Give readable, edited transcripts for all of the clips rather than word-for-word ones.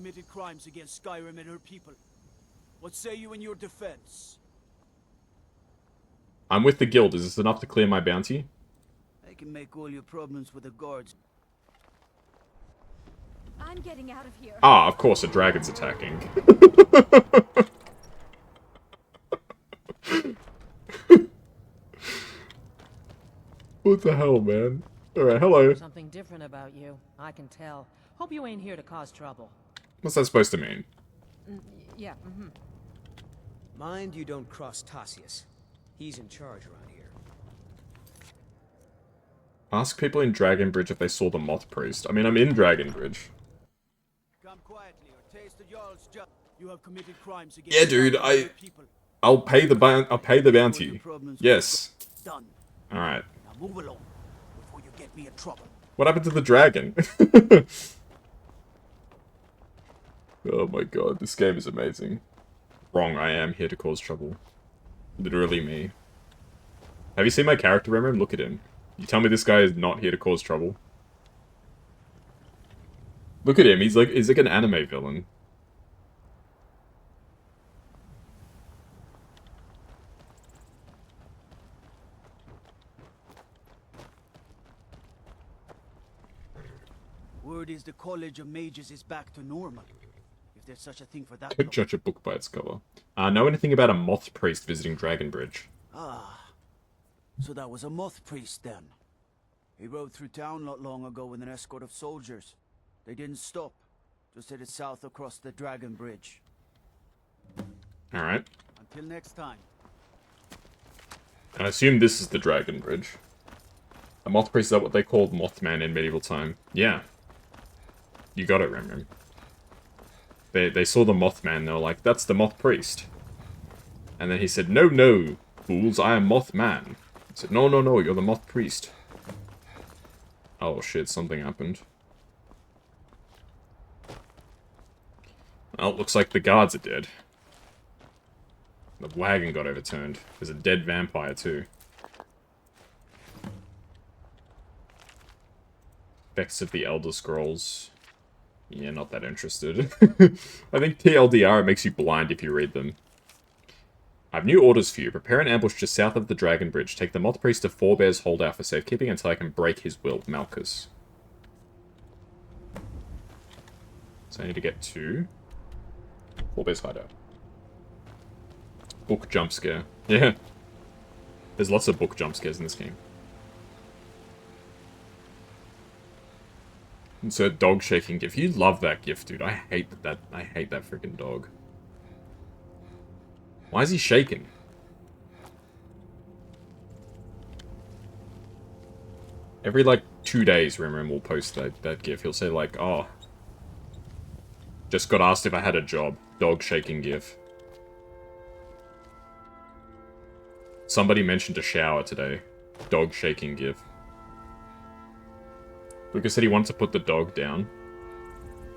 committed crimes against Skyrim and her people. What say you in your defense? I'm with the guild. Is this enough to clear my bounty? I can make all your problems with the guards. I'm getting out of here. Ah, of course, a dragon's attacking. What the hell, man? Alright, hello. Something different about you, I can tell. Hope you ain't here to cause trouble. What's that supposed to mean? Yeah, Mind you don't cross Tassius. He's in charge around here. Ask people in Dragonbridge if they saw the Moth Priest. I mean, I'm in Dragonbridge. Come quietly or taste the Jarl's justice. You have committed crimes against Yeah, dude, Skyrim and her people. I'll pay the bounty. Yes. Done. Alright. Now move along before you get me in trouble. What happened to the dragon? Oh my god, this game is amazing. Wrong, I am here to cause trouble. Literally me. Have you seen my character, Remem? Look at him. You tell me this guy is not here to cause trouble? Look at him, he's like an anime villain. Word is the College of Mages is back to normal. If there's such a thing for that. Don't judge a book by its cover. Know anything about a Moth Priest visiting Dragonbridge? Ah, so that was a Moth Priest then. He rode through town not long ago with an escort of soldiers. They didn't stop, just headed south across the Dragon Bridge. Alright. Until next time. I assume this is the Dragon Bridge. A Moth Priest, is that what they called Mothman in medieval time? Yeah. You got it, Remem. They saw the Mothman, they were like, that's the Moth Priest. And then he said, no, no, fools, I am Mothman. He said, no, no, no, you're the Moth Priest. Oh shit, something happened. Well, looks like the guards are dead. The wagon got overturned. There's a dead vampire, too. Effects of the Elder Scrolls. Yeah, not that interested. I think TLDR, it makes you blind if you read them. I have new orders for you. Prepare an ambush just south of the Dragon Bridge. Take the Moth Priest to Four Bears Holdout for safekeeping until I can break his will, Malchus. So I need to get to Four Bears Hideout. Book jump scare. Yeah. There's lots of book jump scares in this game. Insert dog shaking gif. You love that gif, dude. I hate that. I hate that freaking dog. Why is he shaking? Every, like, 2 days, Rimrim will post that gif. He'll say, like, oh, just got asked if I had a job. Dog shaking gif. Somebody mentioned a shower today. Dog shaking gif. Luca said he wanted to put the dog down.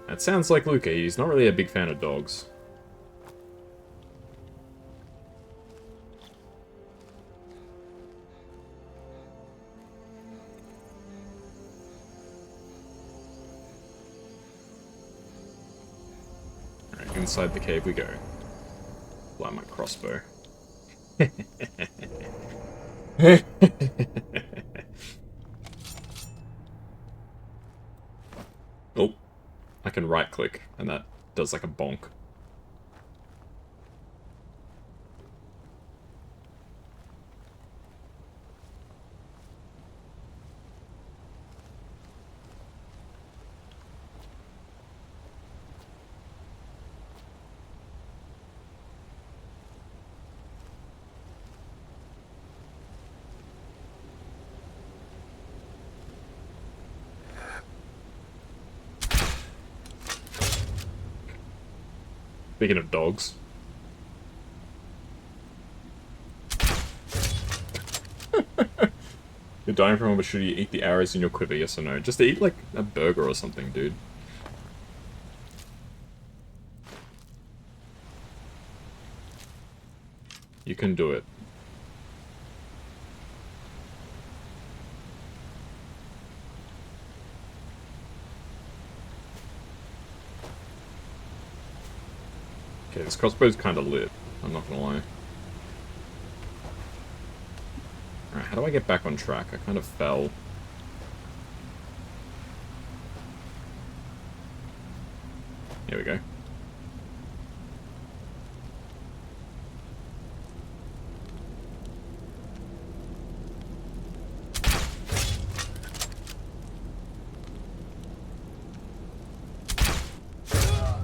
That sounds like Luca. He's not really a big fan of dogs. Alright, inside the cave we go. Fly my crossbow. Oh, I can right click and that does like a bonk. Speaking of dogs. You're dying from but should you eat the arrows in your quiver, yes or no? Just eat like a burger or something, dude. You can do it. Okay, this crossbow's kind of lit. I'm not gonna lie. Alright, how do I get back on track? I kind of fell. Here we go.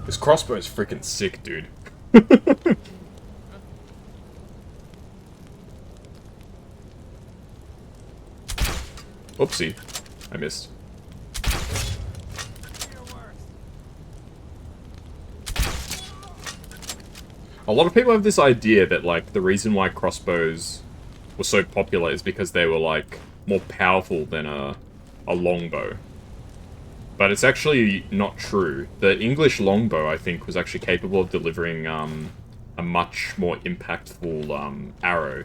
This crossbow is freaking sick, dude. Oopsie. I missed. A lot of people have this idea that, like, the reason why crossbows were so popular is because they were, like, more powerful than a longbow. But it's actually not true. The English longbow, I think, was actually capable of delivering a much more impactful arrow.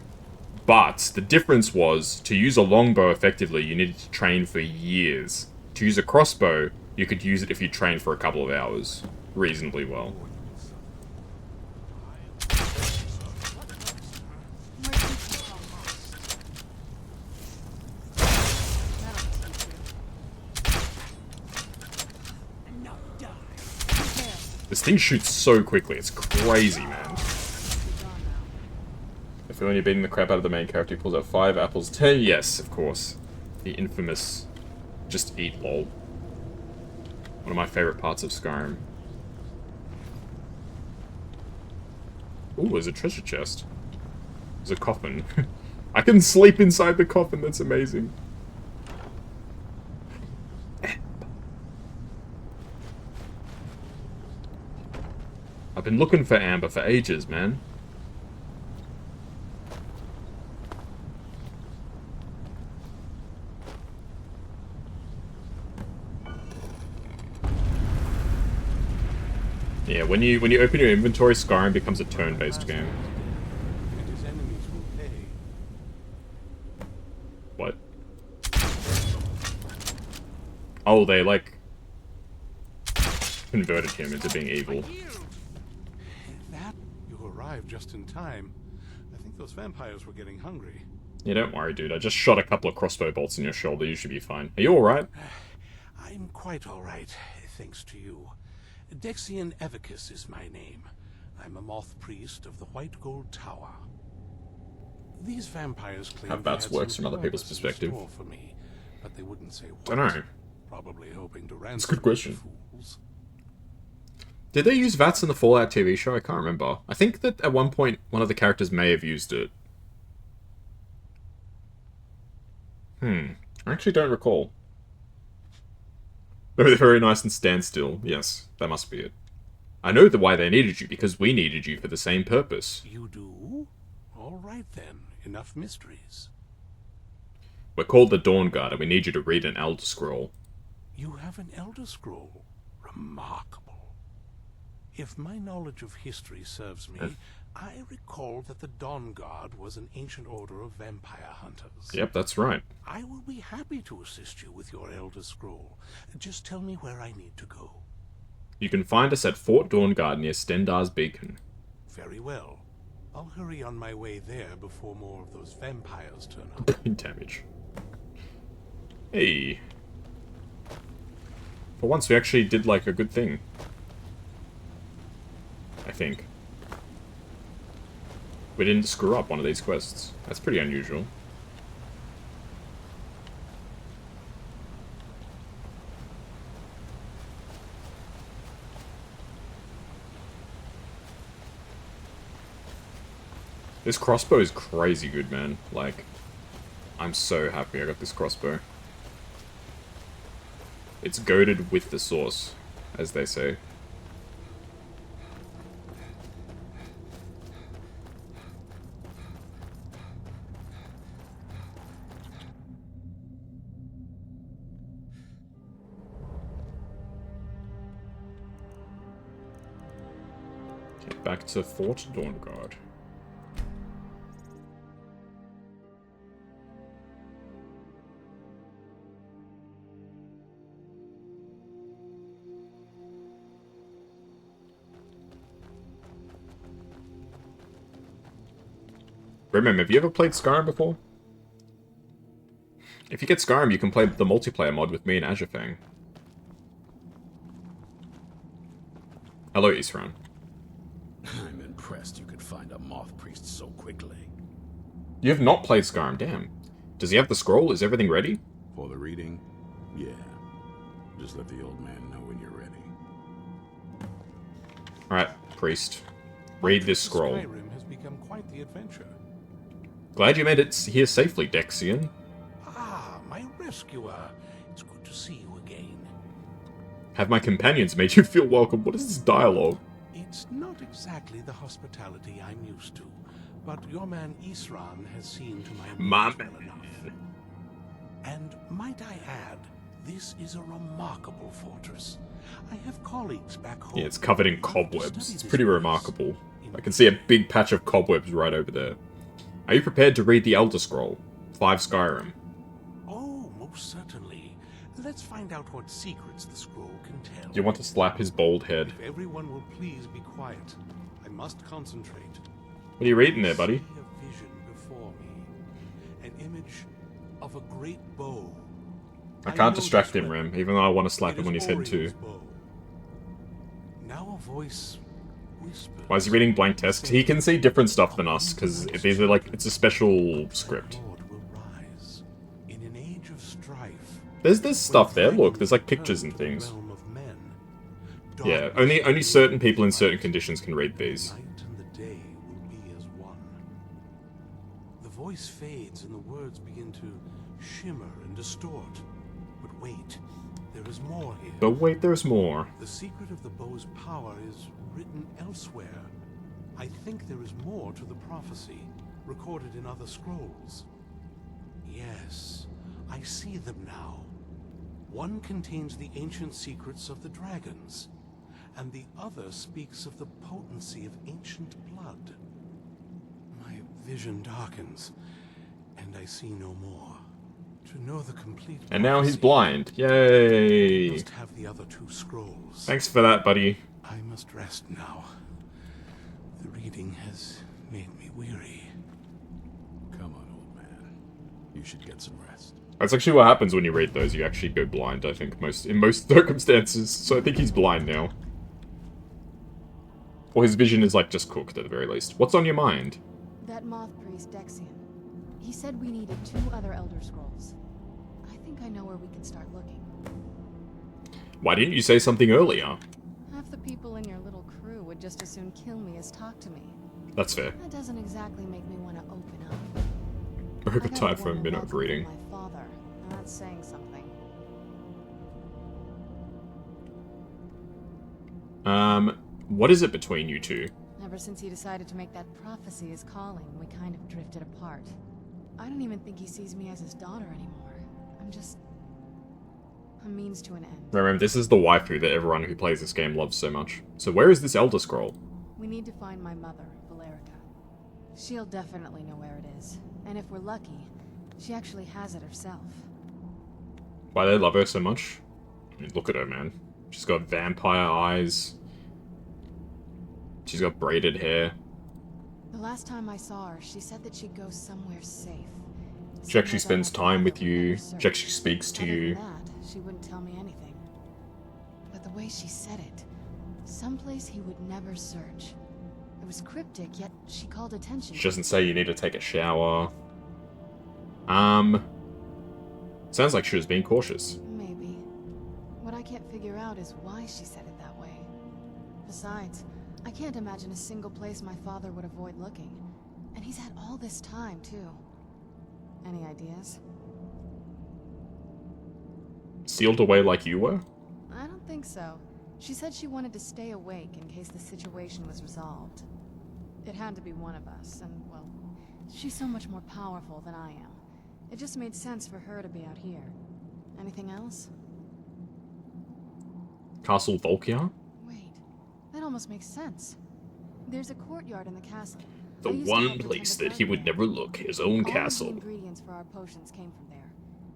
But the difference was, to use a longbow effectively, you needed to train for years. To use a crossbow, you could use it if you trained for a couple of hours. Reasonably well. This thing shoots so quickly, it's crazy, man. I feel when you're beating the crap out of the main character, he pulls out 5 apples. 10, yes, of course. The infamous just eat lol. One of my favorite parts of Skyrim. Ooh, there's a treasure chest. There's a coffin. I can sleep inside the coffin, that's amazing. I've been looking for amber for ages, man. Yeah, when you open your inventory, Skyrim becomes a turn-based game. And his enemies will pay. What? Oh, they, like, converted him into being evil. That? You arrived just in time. I think those vampires were getting hungry. Yeah, don't worry, dude. I just shot a couple of crossbow bolts in your shoulder. You should be fine. Are you alright? I'm quite all right, thanks to you. Dexian Evicus is my name. I'm a Moth priest of the White Gold Tower. These vampires claim How VATS works from other people's purpose in perspective. store for me, but they wouldn't say what. Dunno. Probably hoping to ransom That's a good question. fools. Did they use VATS in the Fallout TV show? I can't remember. I think that at one point, one of the characters may have used it. I actually don't recall. They're very nice and stand still. Yes, that must be it. I know why they needed you, because we needed you for the same purpose. You do? All right then. Enough mysteries. We're called the Dawn Guard, and we need you to read an Elder Scroll. You have an Elder Scroll. Remarkable. If my knowledge of history serves me, I recall that the Dawn Guard was an ancient order of vampire hunters. Yep, that's right. I will be happy to assist you with your Elder Scroll. Just tell me where I need to go. You can find us at Fort Dawnguard near Stendar's Beacon. Very well. I'll hurry on my way there before more of those vampires turn up. Brain damage. Hey. For once, we actually did, like, a good thing. I think. We didn't screw up one of these quests. That's pretty unusual. This crossbow is crazy good, man. Like, I'm so happy I got this crossbow. It's goated with the sauce, as they say. Okay, back to Fort Dawnguard. Remember, have you ever played Skyrim before? If you get Skyrim, you can play the multiplayer mod with me and Azurfang. Hello, Isran. I'm impressed you could find a Moth priest so quickly. You have not played Skyrim, damn. Does he have the scroll? Is everything ready? For the reading? Yeah. Just let the old man know when you're ready. Alright, priest. Read this scroll. Skyrim has become quite the adventure. Glad you made it here safely, Dexian. Ah, my rescuer. It's good to see you again. Have my companions made you feel welcome? What is this dialogue? It's not exactly the hospitality I'm used to, but your man Isran has seen to my needs well enough. And might I add, this is a remarkable fortress. I have colleagues back home. Yeah, it's covered in cobwebs. It's pretty remarkable. I can see a big patch of cobwebs right over there. Are you prepared to read the Elder Scroll? 5 Skyrim. Oh, most certainly. Let's find out what secrets the scroll can tell. You want to slap his bald head. If everyone will please be quiet, I must concentrate. What are you reading there, buddy? I see a vision before me, an image of a great bow. I can't know distract this him, weapon. Rim, even though I want to slap It him is on his head too. Orion's bow. Now a voice whispers. Why is he reading blank text? He can see different stuff than us, because it's a special script. Lord will rise in an age of strife. There's stuff there, look, there's like pictures and things. Yeah, only certain people in certain conditions can read these. Night and the day will be as one. The voice fades and the words begin to shimmer and distort. But wait, there is more here. But wait, there's more. The secret of the bow's power is written elsewhere. I think there is more to the prophecy, recorded in other scrolls. Yes, I see them now. One contains the ancient secrets of the dragons, and the other speaks of the potency of ancient blood. My vision darkens, and I see no more. To know the complete And now he's prophecy, blind. I Yay! must have the other 2 scrolls. Thanks for that, buddy. I must rest now. The reading has made me weary. Come on, old man. You should get some rest. That's actually what happens when you read those. You actually go blind, I think, in most circumstances. So I think he's blind now. Or his vision is, like, just cooked, at the very least. What's on your mind? That Moth priest, Dexian. He said we needed 2 other Elder Scrolls. I think I know where we can start looking. Why didn't you say something earlier? Half the people in your little crew would just as soon kill me as talk to me. That's fair. That doesn't exactly make me want to open up. Very I good got time for a warm minute welcome of reading. from my father, and that's saying something. What is it between you two? Ever since he decided to make that prophecy his calling, we kind of drifted apart. I don't even think he sees me as his daughter anymore. I'm just a means to an end. Remember, this is the waifu that everyone who plays this game loves so much. So where is this Elder Scroll? We need to find my mother, Valerica. She'll definitely know where it is. And if we're lucky, she actually has it herself. Why they love her so much? I mean, look at her, man. She's got vampire eyes. She's got braided hair. The last time I saw her, she said that she'd go somewhere safe. She actually Somewhere spends that my time father with would you. never search. She actually speaks to Other you. than that, she wouldn't tell me anything. But the way she said it, someplace he would never search. It was cryptic, yet she called attention. She doesn't say you need to take a shower. Sounds like she was being cautious. Maybe. What I can't figure out is why she said it that way. Besides, I can't imagine a single place my father would avoid looking. And he's had all this time, too. Any ideas? Sealed away like you were? I don't think so. She said she wanted to stay awake in case the situation was resolved. It had to be one of us, and, well, she's so much more powerful than I am. It just made sense for her to be out here. Anything else? Castle Volkia? Wait, that almost makes sense. There's a courtyard in the castle. The I used to one help place pretend that he to would find never look, his own All castle. of the ingredients for our potions came from there.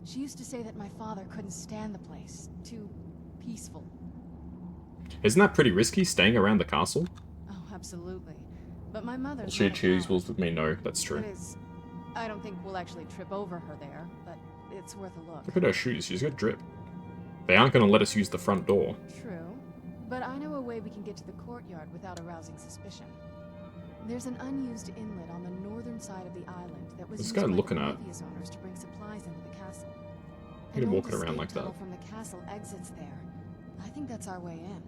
She used to say that my father couldn't stand the place. Too peaceful. Isn't that pretty risky, staying around the castle? Oh, absolutely. But my mother's Will she not choose around. wills with me? No, that's true. It is. I don't think we'll actually trip over her there, but it's worth a look. Look at her shoes, she's got drip. They aren't going to let us use the front door. True, but I know a way we can get to the courtyard without arousing suspicion. There's an unused inlet on the northern side of the island that was What's this used guy by looking the at? previous owners to bring supplies into the castle. You're An old walking around escape like that. tunnel from the castle exits there. I think that's our way in.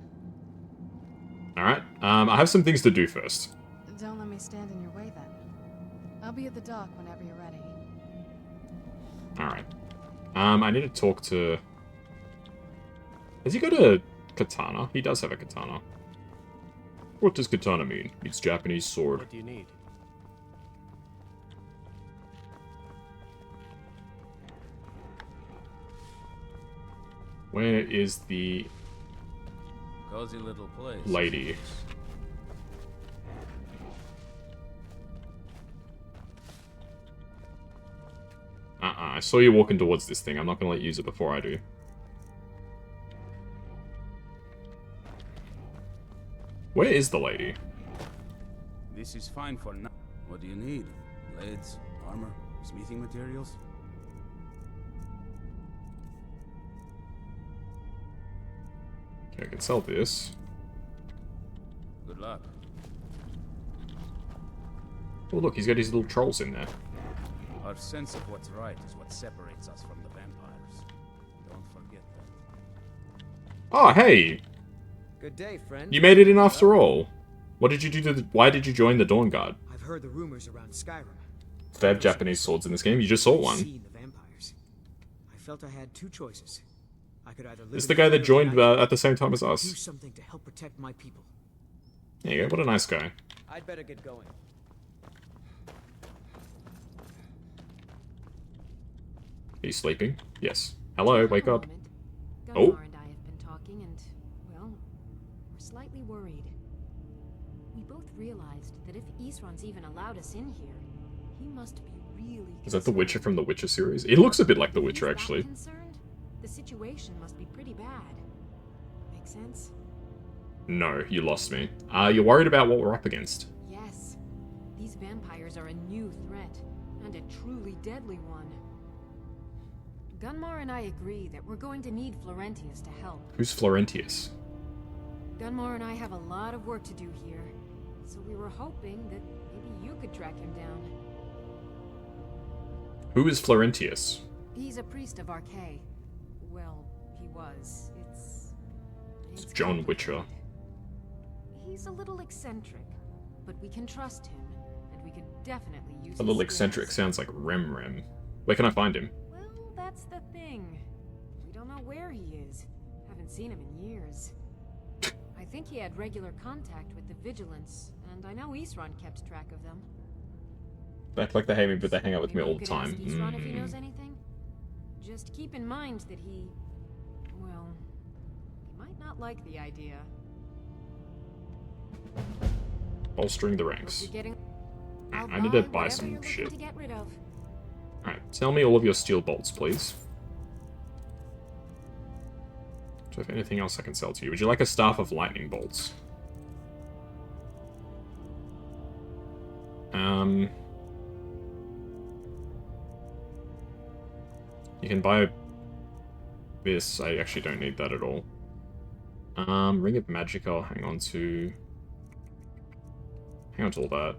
Alright, I have some things to do first. Don't let me stand in your way then. I'll be at the dock whenever you're ready. Alright. I need to talk to... Has he got a katana? He does have a katana. What does katana mean? It's Japanese sword. What do you need? Where is the Cozy little place. lady? I saw you walking towards this thing. I'm not gonna let you use it before I do. Where is the lady? This is fine for now. What do you need? Blades, armor, smithing materials? Okay, I can sell this. Good luck. Oh look, he's got his little trolls in there. Our sense of what's right is what separates us from the vampires. Don't forget that. Oh, hey! Good day, friend. You made it in after all. What did you do to the... Why did you join the Dawn Guard? I've heard the rumors around Skyrim. They have Japanese swords in this game. You just saw one. Seen the vampires. I felt I had two choices. I could either live It's in the guy that fear of joined night at the same time as or do us. something to help protect my people. There you go. What a nice guy. I'd better get going. He's sleeping? Yes. Hello, wake up. Oh. Gunnar and I have been talking and, well, we're slightly worried. We both realized that if Isran's even allowed us in here, he must be really Is that the concerned. Witcher from the Witcher series? It looks a bit like the If Witcher, he's that actually. concerned, the situation must be pretty bad. Make sense? No, you lost me. You're worried about what we're up against. Yes. These vampires are a new threat, and a truly deadly one. Gunmar and I agree that we're going to need Florentius to help. Who's Florentius? Gunmar and I have a lot of work to do here, so we were hoping that maybe you could track him down. Who is Florentius? He's a priest of Arcay. Well, he was. It's John Witcher. complicated. He's a little eccentric, but we can trust him, and we can definitely use A little his eccentric skills. sounds like Rem. Where can I find him? Well, that's the thing. We don't know where he is. Haven't seen him in years. I think he had regular contact with the Vigilance, and I know Isran kept track of them. They act like they hate me, but they hang out with me Maybe all you the could ask time. Isran if he knows anything. Just keep in mind that he might not like the idea. Bolstering the Hope ranks. you're getting... I need to buy whatever some you're looking shit. to get rid of. Alright, tell me all of your steel bolts, please. Do I have anything else I can sell to you? Would you like a staff of lightning bolts? You can buy this. I actually don't need that at all. Ring of Magic I'll hang on to all that.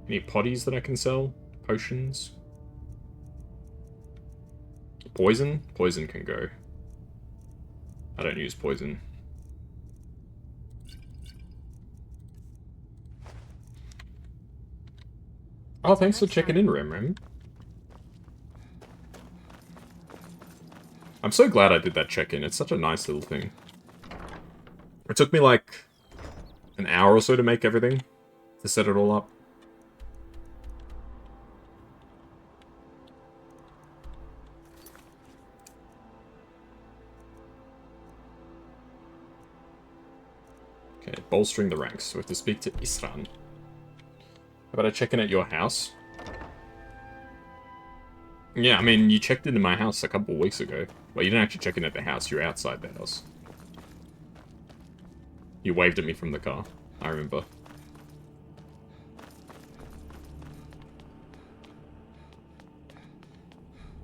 Any potties that I can sell? Potions? Poison? Poison can go. I don't use poison. Oh, thanks for checking in, Rem. I'm so glad I did that check-in. It's such a nice little thing. It took me like an hour or so to make everything, to set it all up. Okay, bolstering the ranks. So we have to speak to Isran. How about I check in at your house? Yeah, I mean, you checked into my house a couple of weeks ago. Well, you didn't actually check in at the house, you were outside the house. You waved at me from the car. I remember.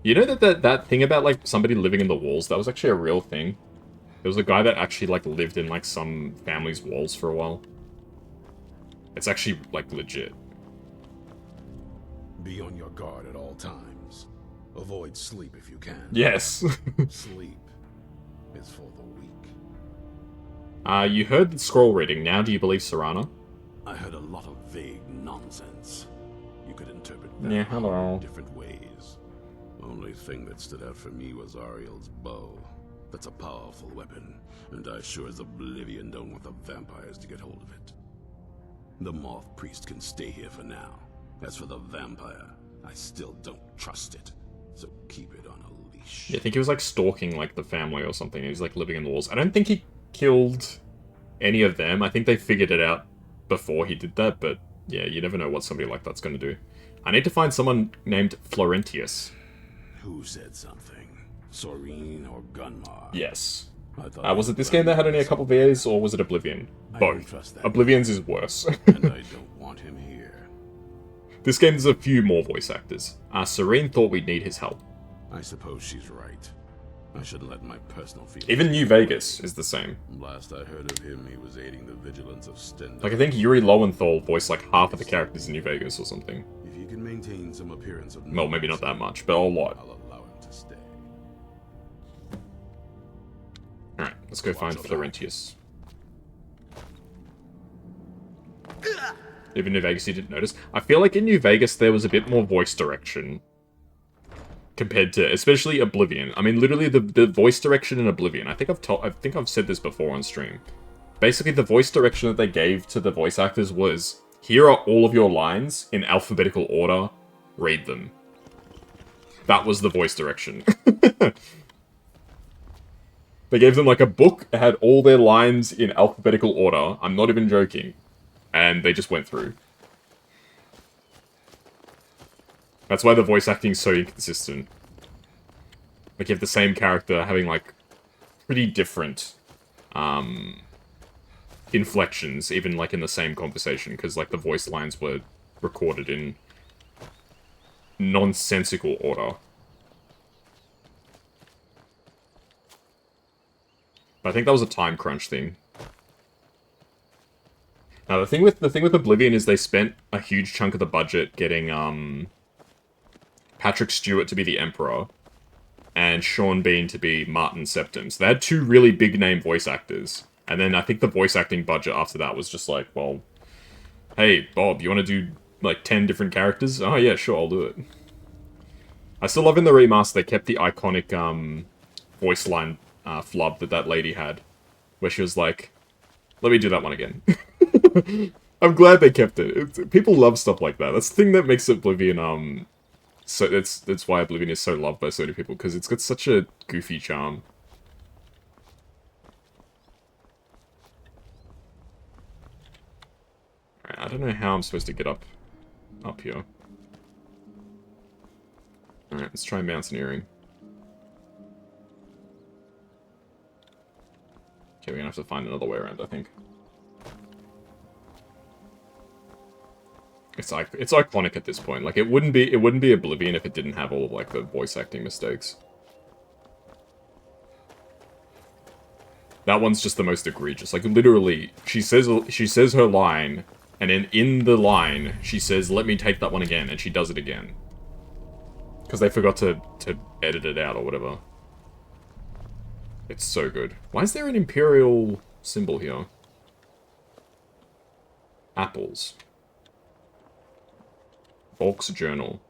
You know that thing about, like, somebody living in the walls, that was actually a real thing? There was a guy that actually, like, lived in, like, some family's walls for a while. It's actually, like, legit. Be on your guard at all times. Avoid sleep if you can. Yes. Sleep is for the weak. You heard the scroll reading. Now do you believe Serana? I heard a lot of vague nonsense. You could interpret Yeah, that hello. in different ways. Only thing that stood out for me was Ariel's bow. That's a powerful weapon, and I sure as Oblivion don't want the vampires to get hold of it. The Moth Priest can stay here for now. As for the vampire, I still don't trust it, so keep it on a leash. Yeah, I think he was, like, stalking, like, the family or something. He was, like, living in the walls. I don't think he killed any of them. I think they figured it out before he did that, but yeah, you never know what somebody like that's going to do. I need to find someone named Florentius. Who said something? Soreen or Gunmar? Yes. I thought Was it this game that had only a couple VAs, or was it Oblivion? I don't Both. trust that Oblivion's is worse. and I don't want him here. This game has a few more voice actors. Serene thought we'd need his help. I suppose she's right. I shouldn't let my personal feelings... Even New Vegas is the same. Last I heard of him, he was aiding the vigilance of Stendhal. Like, I think Yuri Lowenthal voiced, like, half of the characters in New Vegas or something. If he can maintain some appearance of... Well, maybe not that much, but a lot. I'll allow him to stay. Alright, let's go find Florentius. Even New Vegas you didn't notice. I feel like in New Vegas there was a bit more voice direction compared to, especially Oblivion. I mean, literally the voice direction in Oblivion. I think I've said this before on stream. Basically, the voice direction that they gave to the voice actors was, here are all of your lines in alphabetical order. Read them. That was the voice direction. They gave them, like, a book. It had all their lines in alphabetical order. I'm not even joking. And they just went through. That's why the voice acting is so inconsistent. Like, you have the same character having, like, pretty different inflections, even, like, in the same conversation, because, like, the voice lines were recorded in nonsensical order. But I think that was a time crunch thing. Now, the thing with Oblivion is they spent a huge chunk of the budget getting Patrick Stewart to be the Emperor and Sean Bean to be Martin Septim. So they had two really big name voice actors. And then I think the voice acting budget after that was just like, well, hey, Bob, you want to do like 10 different characters? Oh yeah, sure, I'll do it. I still love in the remaster they kept the iconic voice line flub that lady had, where she was like, let me do that one again. I'm glad they kept it. People love stuff like that. That's the thing that makes Oblivion, so that's why Oblivion is so loved by so many people, because it's got such a goofy charm. Alright, I don't know how I'm supposed to get up here. Alright, let's try mountaineering. Okay, we're gonna have to find another way around, I think. It's iconic at this point. Like, it wouldn't be Oblivion if it didn't have all of, like, the voice acting mistakes. That one's just the most egregious. Like, literally, she says her line, and then in the line, she says, let me take that one again, and she does it again. Because they forgot to edit it out or whatever. It's so good. Why is there an Imperial symbol here? Apples. Volk's journal.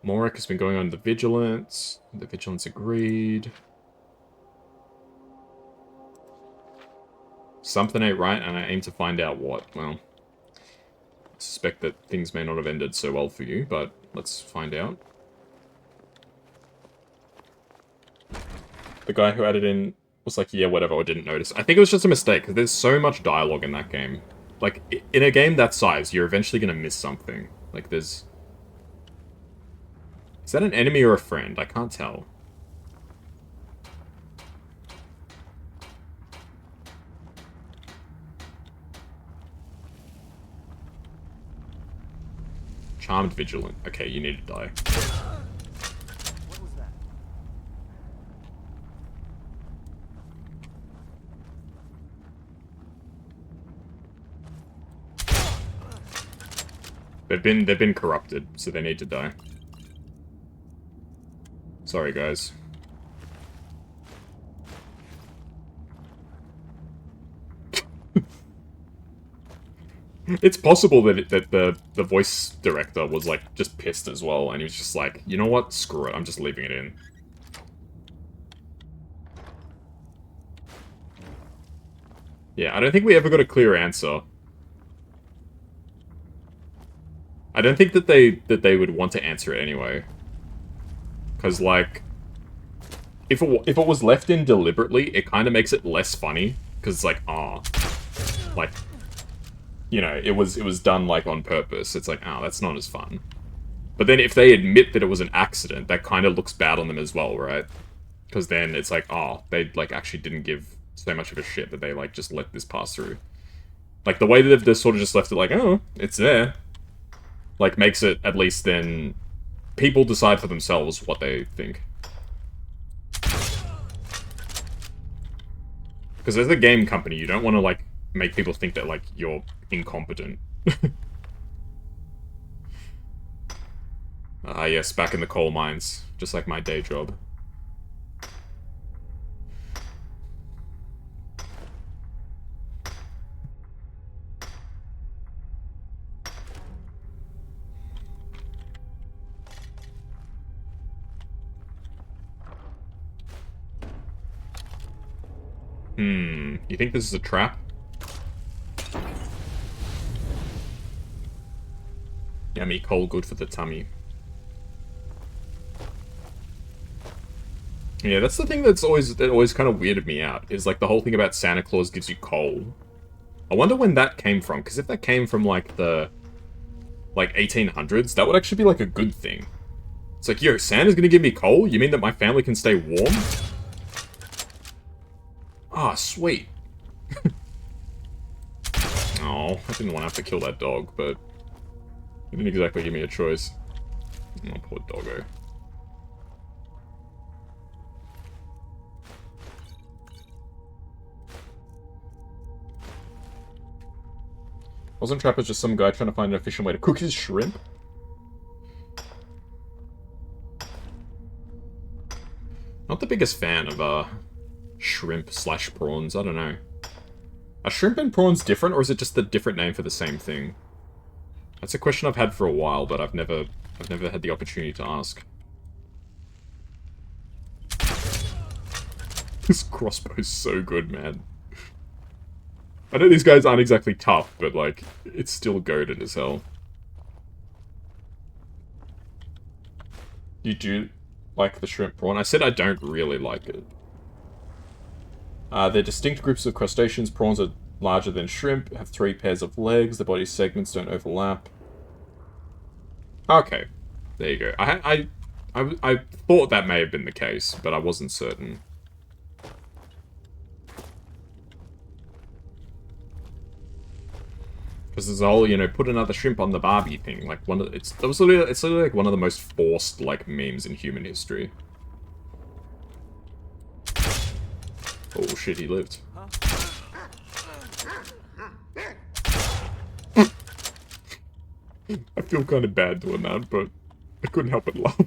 Morek has been going on the Vigilance. The Vigilance agreed. Something ain't right, and I aim to find out what. Well, I suspect that things may not have ended so well for you, but let's find out. The guy who added in was like, yeah, whatever, or didn't notice. I think it was just a mistake, because there's so much dialogue in that game. Like, in a game that size, you're eventually going to miss something. Like, there's... Is that an enemy or a friend? I can't tell. Charmed Vigilant. Okay, you need to die. They've been corrupted, so they need to die. Sorry, guys. It's possible that the voice director was like just pissed as well, and he was just like, you know what, screw it, I'm just leaving it in. Yeah, I don't think we ever got a clear answer. I don't think that they would want to answer it anyway, because like, if it was left in deliberately, it kind of makes it less funny, because it's like, ah, like, you know, it was done like on purpose. It's like, oh, that's not as fun. But then if they admit that it was an accident, that kind of looks bad on them as well, right? Because then it's like, oh, they like actually didn't give so much of a shit that they like just let this pass through. Like the way that they've sort of just left it like, oh, it's there, like makes it at least then people decide for themselves what they think. Because as a game company, you don't want to like make people think that like you're incompetent. Ah yes, back in the coal mines, just like my day job. You think this is a trap? Yummy coal, good for the tummy. Yeah, that's the thing that always kind of weirded me out, is like the whole thing about Santa Claus gives you coal. I wonder when that came from, because if that came from like the 1800s, that would actually be like a good thing. It's like, yo, Santa's gonna give me coal? You mean that my family can stay warm? Ah, sweet. Oh, I didn't want to have to kill that dog, but he didn't exactly give me a choice. Oh, poor doggo. Wasn't Trapper just some guy trying to find an efficient way to cook his shrimp? Not the biggest fan of, shrimp/prawns, I don't know. Are shrimp and prawns different, or is it just a different name for the same thing? That's a question I've had for a while, but I've never had the opportunity to ask. This crossbow's so good, man. I know these guys aren't exactly tough, but like, it's still goated as hell. You do like the shrimp prawn? I said I don't really like it. They're distinct groups of crustaceans. Prawns are larger than shrimp, have 3 pairs of legs, the body segments don't overlap. Okay, there you go. I thought that may have been the case, but I wasn't certain. Because there's a whole, you know, put another shrimp on the Barbie thing. Like, it's literally like one of the most forced, like, memes in human history. Oh shit, he lived. I feel kind of bad doing that, but I couldn't help but laugh.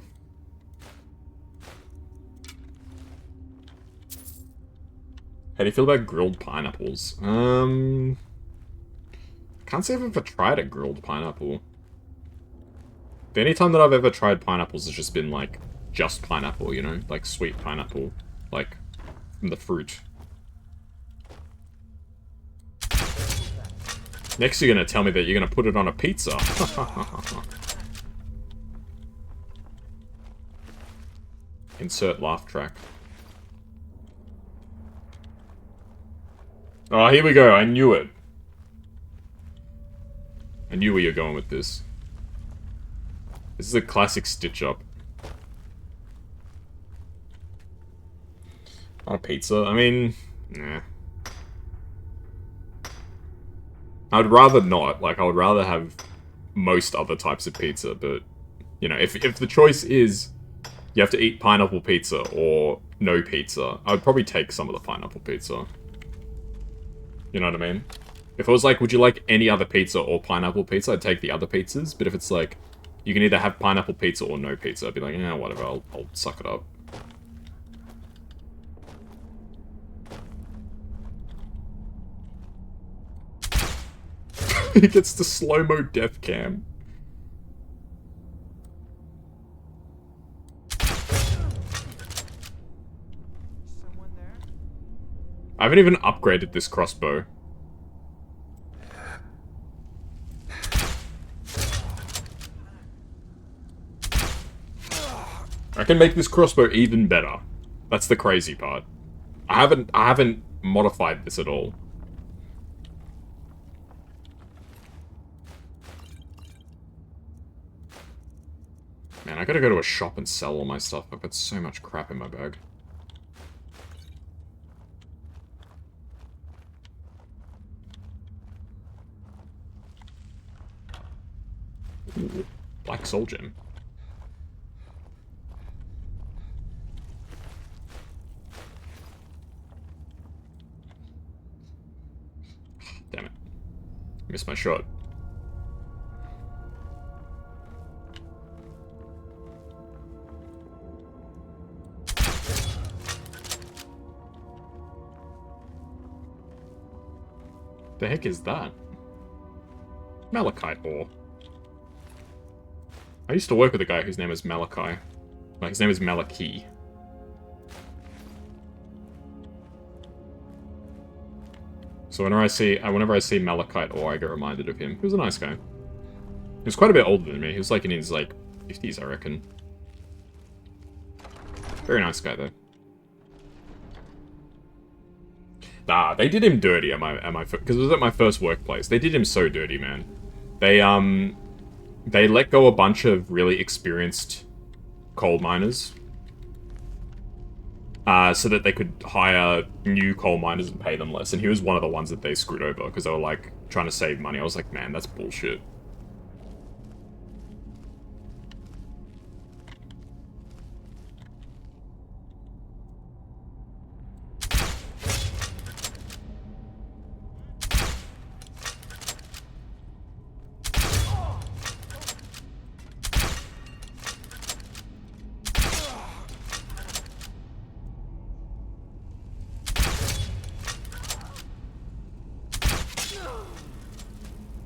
How do you feel about grilled pineapples? Can't say I've ever tried a grilled pineapple. The only time that I've ever tried pineapples has just been, like, just pineapple, you know? Like, sweet pineapple. Like, from the fruit. Next you're gonna tell me that you're gonna put it on a pizza. Insert laugh track. Oh, here we go. I knew it. I knew where you're going with this. This is a classic stitch-up. On a pizza? I mean, nah. I would rather not. Like, I would rather have most other types of pizza, but, you know, if the choice is you have to eat pineapple pizza or no pizza, I would probably take some of the pineapple pizza. You know what I mean? If it was like, would you like any other pizza or pineapple pizza, I'd take the other pizzas. But if it's like, you can either have pineapple pizza or no pizza, I'd be like, yeah, whatever, I'll suck it up. He gets the slow-mo death cam. Someone there? I haven't even upgraded this crossbow. I can make this crossbow even better. That's the crazy part. I haven't modified this at all. Man, I gotta go to a shop and sell all my stuff. I've got so much crap in my bag. Ooh, Black Soul Gem. Damn it. Missed my shot. The heck is that? Malachite ore. I used to work with a guy whose name is Malachi. Like, his name is Malachi. So whenever I see Malachite ore, I get reminded of him. He was a nice guy. He was quite a bit older than me. He was like in his, like, 50s, I reckon. Very nice guy, though. Nah, they did him dirty at my because it was at my first workplace. They did him so dirty, man. They let go a bunch of really experienced coal miners, so that they could hire new coal miners and pay them less. And he was one of the ones that they screwed over because they were like trying to save money. I was like, man, that's bullshit.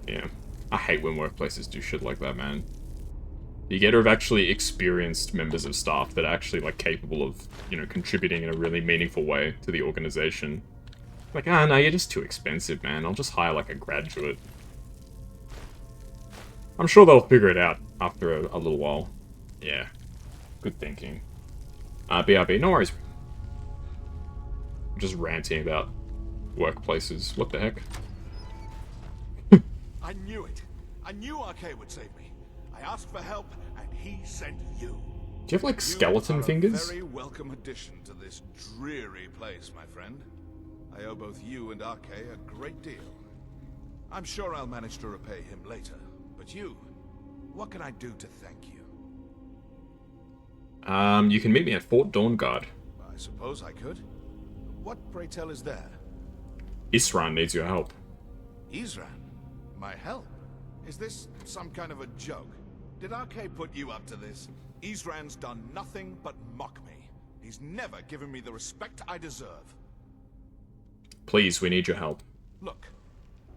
Yeah. I hate when workplaces do shit like that, man. You get to have actually experienced members of staff that are actually, like, capable of, you know, contributing in a really meaningful way to the organization. Like, ah, no, you're just too expensive, man. I'll just hire, like, a graduate. I'm sure they'll figure it out after a little while. Yeah. Good thinking. BRB, no worries. I'm just ranting about workplaces. What the heck? I knew it. I knew RK would save me. I asked for help, and he sent you. Do you have, like, skeleton fingers? A very welcome addition to this dreary place, my friend. I owe both you and RK a great deal. I'm sure I'll manage to repay him later. But you, what can I do to thank you? You can meet me at Fort Dawnguard. I suppose I could. What, pray tell, is there? Isran needs your help. Isran? My help? Is this some kind of a joke? Did RK put you up to this? Isran's done nothing but mock me. He's never given me the respect I deserve. Please, we need your help. Look,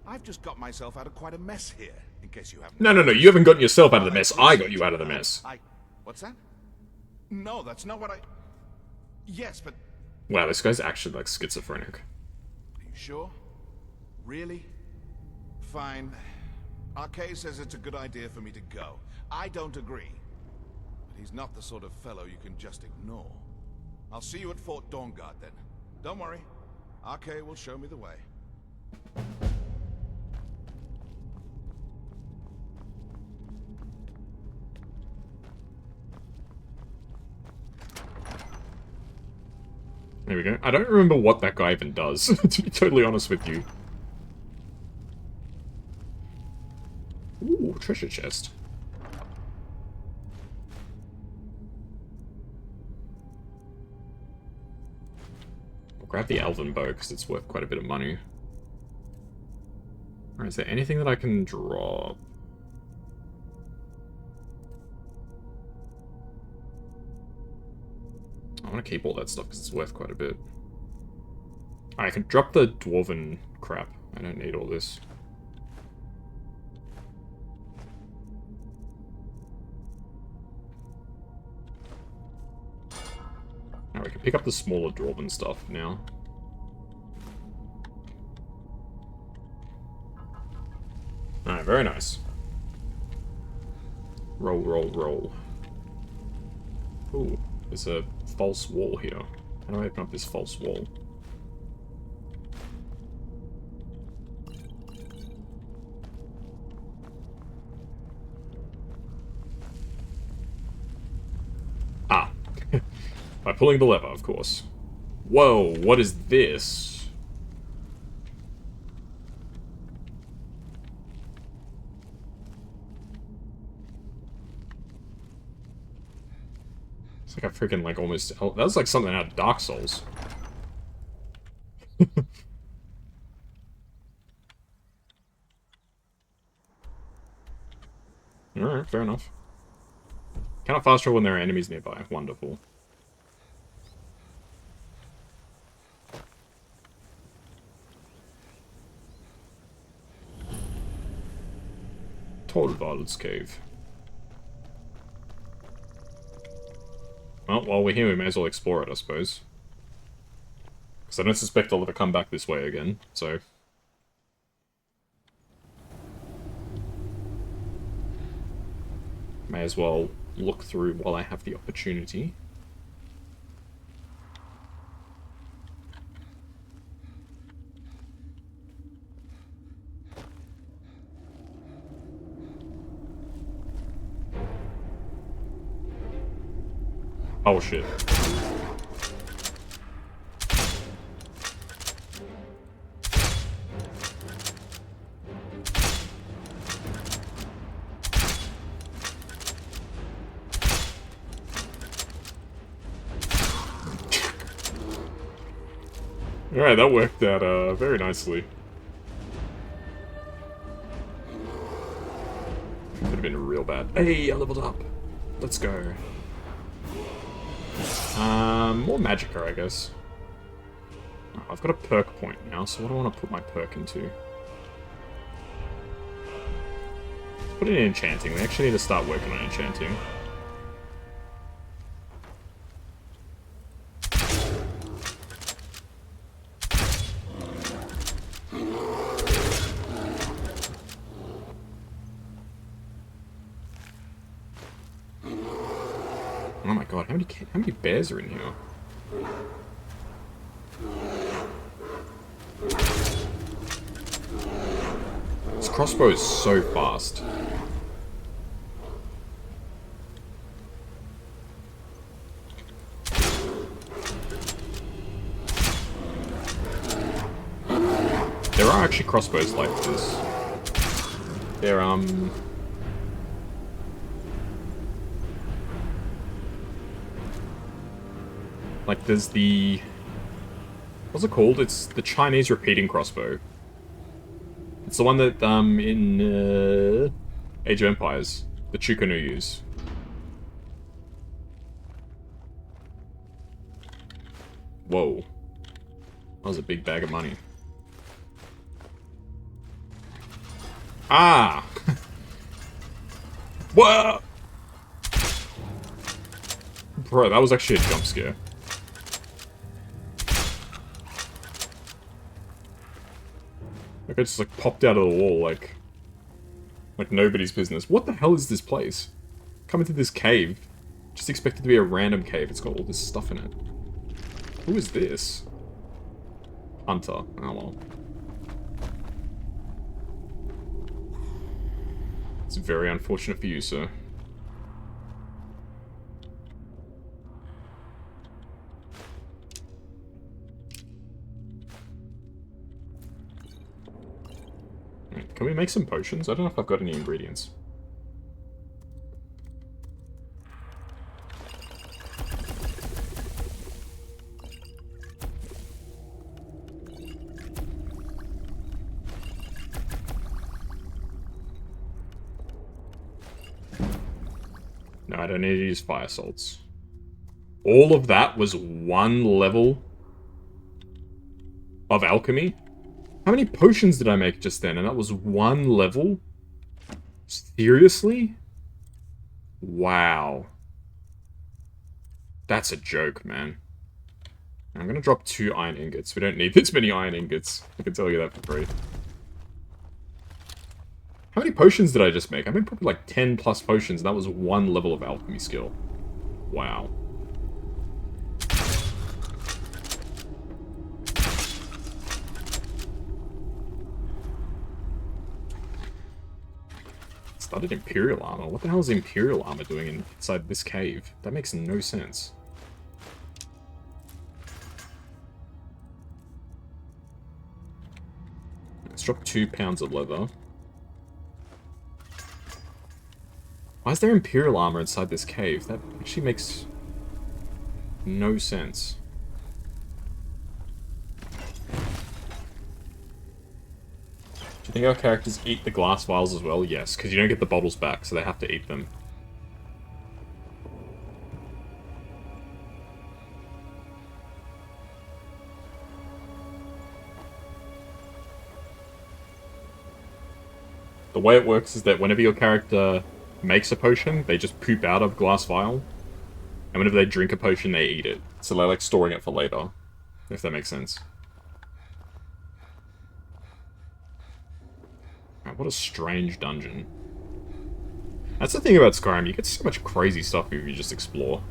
I've just got myself out of quite a mess here, in case you haven't... No, you haven't gotten yourself out of the mess. I got you out of the mess. What's that? No, that's not what I... Yes, but... Wow, this guy's actually, like, schizophrenic. Are you sure? Really? Fine. RK says it's a good idea for me to go. I don't agree. But he's not the sort of fellow you can just ignore. I'll see you at Fort Dawnguard then. Don't worry. RK will show me the way. There we go. I don't remember what that guy even does, to be totally honest with you. Ooh, treasure chest. I'll grab the elven bow, because it's worth quite a bit of money. Alright, is there anything that I can drop? I want to keep all that stuff because it's worth quite a bit. I can drop the dwarven crap. I don't need all this. Alright, we can pick up the smaller dwarven stuff now. Alright, very nice. Roll, roll, roll. Ooh, there's a false wall here. How do I open up this false wall? Ah. By pulling the lever, of course. Whoa, what is this? It's like a freaking, like, almost... Oh, that was like something out of Dark Souls. Alright, fair enough. Cannot fast travel when there are enemies nearby. Wonderful. Torvald's Cave. Well, while we're here, we may as well explore it, I suppose. Because I don't suspect I'll ever come back this way again, so... May as well look through while I have the opportunity. Oh shit. Alright, that worked out very nicely. Could have been real bad. Hey, I leveled up. Let's go. More magicka, I guess. I've got a perk point now, so what do I want to put my perk into? Put it in enchanting. We actually need to start working on enchanting. Oh my god, how many bears are in here? This crossbow is so fast. There are actually crossbows like this. They're, like, there's the... What's it called? It's the Chinese repeating crossbow. It's the one that, in, Age of Empires, the Chukunu use. Whoa. That was a big bag of money. Ah! Whoa! Bro, that was actually a jump scare. Like, I just, like, popped out of the wall, like nobody's business. What the hell is this place? Come into this cave. Just expect it to be a random cave. It's got all this stuff in it. Who is this? Hunter. Oh, well. It's very unfortunate for you, sir. Can we make some potions? I don't know if I've got any ingredients. I don't need to use fire salts. All of that was 1 level of alchemy? How many potions did I make just then? And that was 1 level? Seriously? Wow. That's a joke, man. I'm gonna drop 2 iron ingots. We don't need this many iron ingots. I can tell you that for free. How many potions did I just make? I made probably like 10 plus potions, and that was 1 level of alchemy skill. Wow. Studded Imperial armor? What the hell is Imperial armor doing inside this cave? That makes no sense. Let's drop 2 pounds of leather. Why is there Imperial armor inside this cave? That actually makes no sense. Do you think our characters eat the glass vials as well? Yes, because you don't get the bottles back, so they have to eat them. The way it works is that whenever your character makes a potion, they just poop out of a glass vial. And whenever they drink a potion, they eat it. So they're like storing it for later, if that makes sense. Right, what a strange dungeon. That's the thing about Skyrim, you get so much crazy stuff if you just explore.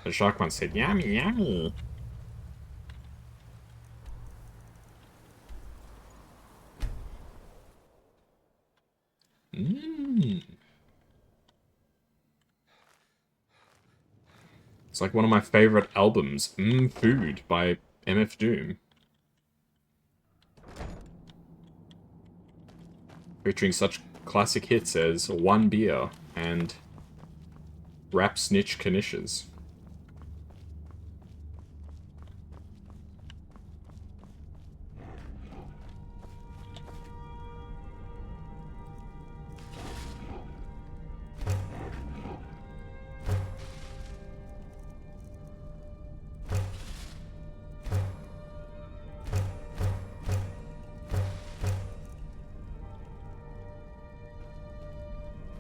The shark once said, yummy, yummy. Mmm. It's like one of my favorite albums, Food by MF Doom. Featuring such classic hits as One Beer and Rap Snitch Knishes.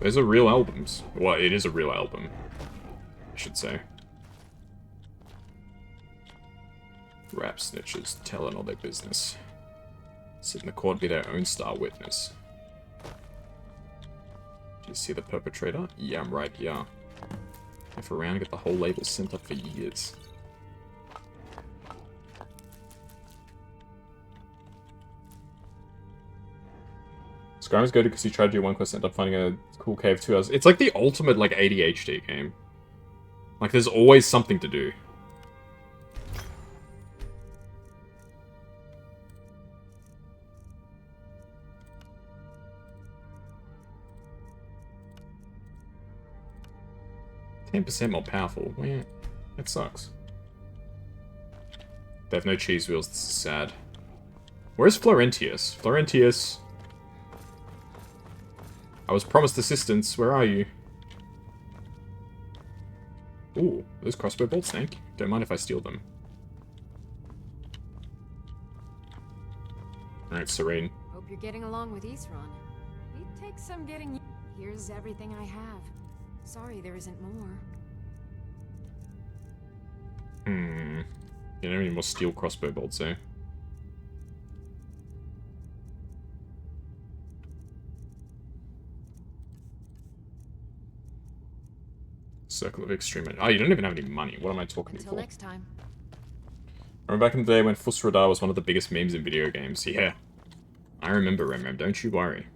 Those are real albums. Well, it is a real album, I should say. Rap snitches telling all their business. Sit in the court, be their own star witness. Do you see the perpetrator? Yeah, I'm right, yeah. If around, get the whole label sent up for years. Skyrim's good because you tried to do one quest and end up finding a cool cave 2 hours. It's like the ultimate, like, ADHD game. Like, there's always something to do. %10 more powerful. Well, yeah, that sucks. They have no cheese wheels. This is sad. Where's Florentius? Florentius... I was promised assistance. Where are you? Ooh, those crossbow bolts, thank you. Don't mind if I steal them. Alright, Serene. Hope you're getting along with Isran. It takes some getting... Here's everything I have. Sorry there isn't more. You don't have any more steel crossbow bolts, eh? Circle of Extreme... Oh, you don't even have any money. What am I talking to you for? Until next time. I remember back in the day when Fus Radar was one of the biggest memes in video games. Yeah. I remember, don't you worry.